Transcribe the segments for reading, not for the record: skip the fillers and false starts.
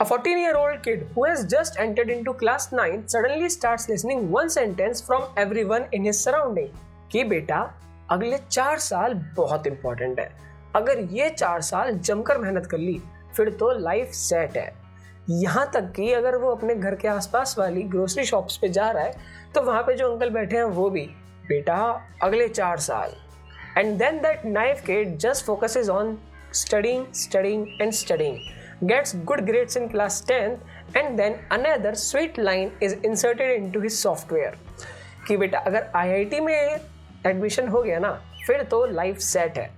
A 14-year-old kid who has just entered into class 9 suddenly starts listening one sentence from everyone in his surrounding कि बेटा अगले 4 साल बहुत important है, अगर ये 4 साल जमकर मेहनत कर ली फिर तो लाइफ सेट है। यहाँ तक कि अगर वो अपने घर के आसपास वाली ग्रोसरी शॉप्स पे जा रहा है तो वहाँ पे जो अंकल बैठे हैं वो भी बेटा अगले 4 साल। And then that naive kid just focuses on studying, gets good grades in class 10 and then another sweet line is inserted into his software कि बेटा अगर IIT में एडमिशन हो गया ना फिर तो लाइफ सेट है।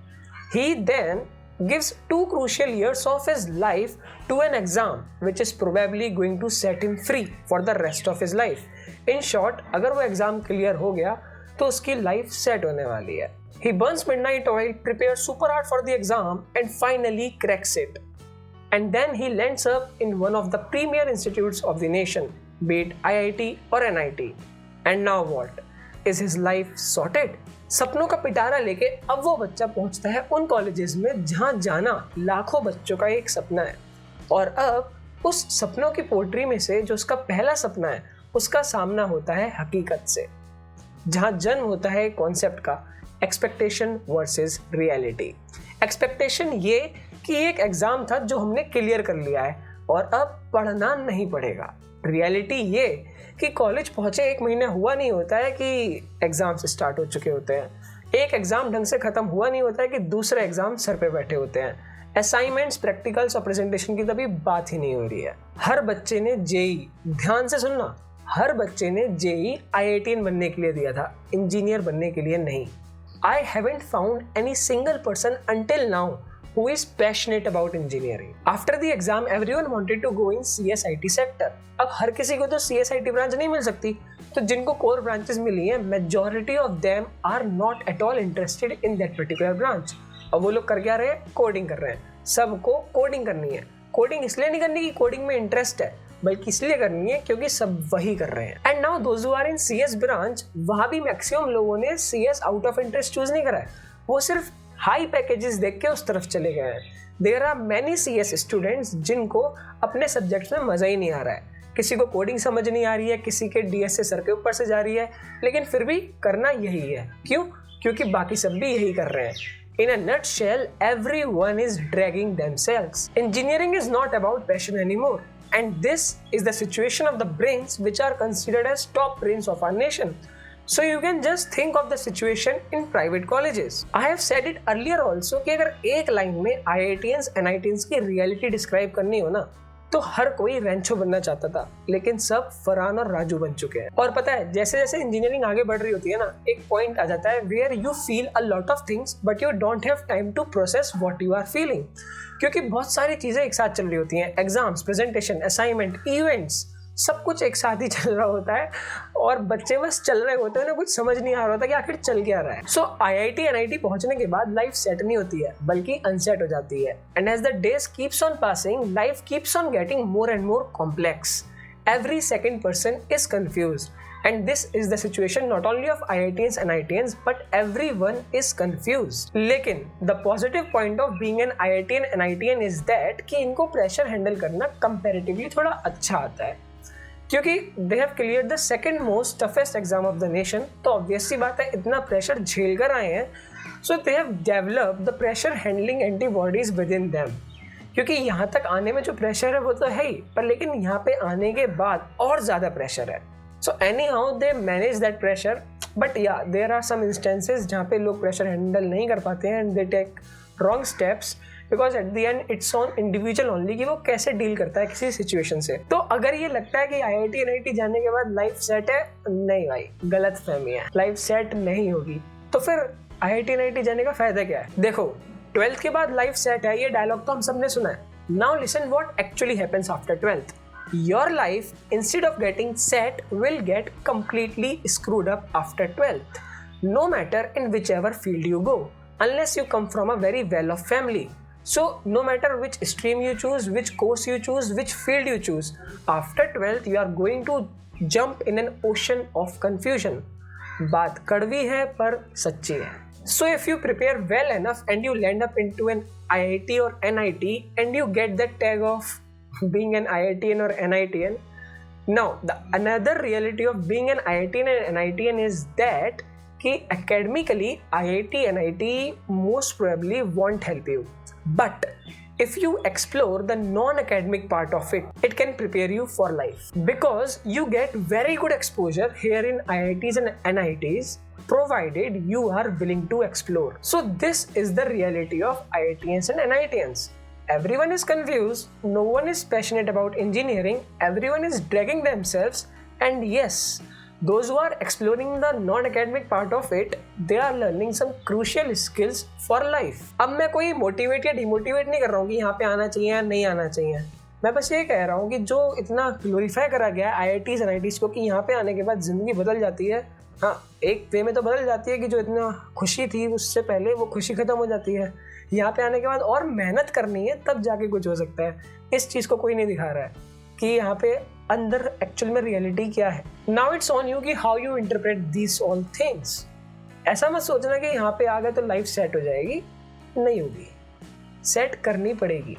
He then gives 2 crucial years of his life to an exam which is probably going to set him free for the rest of his life. In short, अगर वो exam clear हो गया तो उसकी life set होने वाली है। He burns midnight oil, prepares super hard for the exam and finally cracks it. And then he lands up in one of the premier institutes of the nation, be it IIT or NIT. And now what? Is his life sorted? सपनों का पिटारा लेके अब वो बच्चा पहुंचता है उन colleges में जहां जाना लाखों बच्चों का एक सपना है। और अब उस सपनों की पोट्री में से जो उसका पहला सपना है उसका सामना होता है हकीकत से, जहां जन्म होता है कॉन्सेप्ट का एक्सपेक्टेशन वर्सेस रियलिटी। एक्सपेक्टेशन ये कि एक एग्जाम था जो हमने क्लियर कर लिया है और अब पढ़ना नहीं पड़ेगा। रियलिटी ये कि कॉलेज पहुंचे 1 महीना हुआ नहीं होता है कि एग्जाम्स स्टार्ट हो चुके होते हैं। एक एग्जाम ढंग से खत्म हुआ नहीं होता है कि दूसरा एग्जाम सर पे बैठे होते हैं। असाइनमेंट्स, प्रैक्टिकल्स और प्रेजेंटेशन की तभी बात ही नहीं हो रही है। हर बच्चे ने जेई, ध्यान से सुनना, हर बच्चे ने जेई IITian बनने के लिए दिया था, इंजीनियर बनने के लिए नहीं। I haven't found any single person until now who is passionate about engineering. After the exam, everyone wanted to go in CSIT sector. अब हर किसी को तो CSIT ब्रांच नहीं मिल सकती, तो जिनको कोर ब्रांचेस मिली हैं, majority of them are not at all interested in that particular branch. अब वो लोग कर क्या रहे हैं? कोडिंग कर रहे हैं। सबको कोडिंग करनी है। कोडिंग इसलिए नहीं करनी कि कोडिंग में इंटरेस्ट है, बल्कि इसलिए करनी है क्योंकि सब वही कर रहे हैं। And now those who are in CS branch, वहां भी मैक्सिमम लोगों ने CS out of interest choose नहीं करा है, वो सिर्फ हाई पैकेजेस देख के उस तरफ चले गए हैं। There are many CS students जिनको अपने सब्जेक्ट्स में मजा ही नहीं आ रहा है। किसी को कोडिंग समझ नहीं आ रही है, किसी के DSA सर के ऊपर से जा रही है, लेकिन फिर भी करना यही है। क्यों? क्योंकि बाकी सब भी यही कर रहे हैं। In a nutshell, everyone is dragging themselves. Engineering is not about passion anymore. And this is the situation of the brains which are considered as top brains of our nation. So you can just think of the situation in private colleges. I have said it earlier also कि अगर एक line में IITians, NITians की reality describe करनी हो ना तो हर कोई रेंचो बनना चाहता था, लेकिन सब फरहान और राजू बन चुके हैं। और पता है जैसे जैसे इंजीनियरिंग आगे बढ़ रही होती है ना, एक पॉइंट आ जाता है where you feel a lot of things but you don't have time to process what you are feeling, क्योंकि बहुत सारी चीजें एक साथ चल रही होती हैं। एग्जाम्स, प्रेजेंटेशन, असाइनमेंट, इवेंट्स, सब कुछ एक साथ ही चल रहा होता है और बच्चे बस चल रहे होते हैं, उन्हें कुछ समझ नहीं आ रहा होता कि आखिर चल क्या रहा है। सो IIT NIT पहुंचने के बाद लाइफ सेट नहीं होती है बल्कि अनसेट हो जाती है। And as the days keeps on passing, life keeps on getting more and more complex. Every second person is confused and this is the situation not only of IITians and NITians but everyone is confused. लेकिन the positive point of being an IITian and NITian is that कि इनको pressure handle करना comparatively थोड़ा अच्छा आता है, क्योंकि they have cleared the second most toughest exam of the nation। तो obvious सी बात है इतना pressure झेल कर आए हैं, so they have developed the pressure handling antibodies within them। क्योंकि यहाँ तक आने में जो प्रेशर है वो तो है ही, पर लेकिन यहाँ पे आने के बाद और ज़्यादा प्रेशर है। So anyhow they manage that pressure, but yeah there are some instances जहाँ पे लोग pressure handle नहीं कर पाते हैं and they take wrong steps because at the end it's on individual only कि वो कैसे डील करता है किसी सिचुएशन से। तो अगर ये लगता है कि IIT NIT जाने के बाद लाइफ सेट है, नहीं भाई, गलत फहमी है, लाइफ सेट नहीं होगी। तो फिर IIT NIT जाने का फायदा क्या है? देखो 12th के बाद लाइफ सेट है, ये डायलॉग तो हम सबने सुना है। Now listen what actually happens after 12th. Your life, instead of getting set, will get completely screwed up after 12th, no matter in whichever field you go, unless you come from a very well-off family. So, no matter which stream you choose, which course you choose, which field you choose, after 12th you are going to jump in an ocean of confusion. बात कड़वी है पर सच्ची है. So, if you prepare well enough and you land up into an IIT or NIT and you get that tag of being an IITian or NITian. Now, the another reality of being an IITian and NITian is that कि academically IIT, NIT most probably won't help you. But if you explore the non-academic part of it, it can prepare you for life. Because you get very good exposure here in IITs and NITs, provided you are willing to explore. So this is the reality of IITians and NITians. Everyone is confused, no one is passionate about engineering, everyone is dragging themselves, and yes, those who are exploring the non-academic part of it, they are learning some crucial skills for life. अब मैं कोई motivate या demotivate नहीं कर रहा हूँ कि यहाँ पे आना चाहिए या नहीं आना चाहिए. मैं बस ये कह रहा हूँ कि जो इतना ग्लोरीफाई करा गया है IITs NITs को कि यहाँ पे आने के बाद ज़िंदगी बदल जाती है. हाँ, एक वे में तो बदल जाती है कि जो इतना खुशी थी उससे पहले वो खुशी ख़त्म हो जाती है. यहाँ पे आने के बाद और मेहनत करनी है तब जाके कुछ हो सकता है. इस चीज़ को कोई नहीं दिखा रहा है कि यहाँ पे अंदर एक्चुअल में रियलिटी क्या है. नाउ इट्स ऑन यू कि how you interpret this all things. ऐसा मत सोचना कि यहाँ पे आ गए तो लाइफ सेट हो जाएगी. नहीं होगी, सेट करनी पड़ेगी.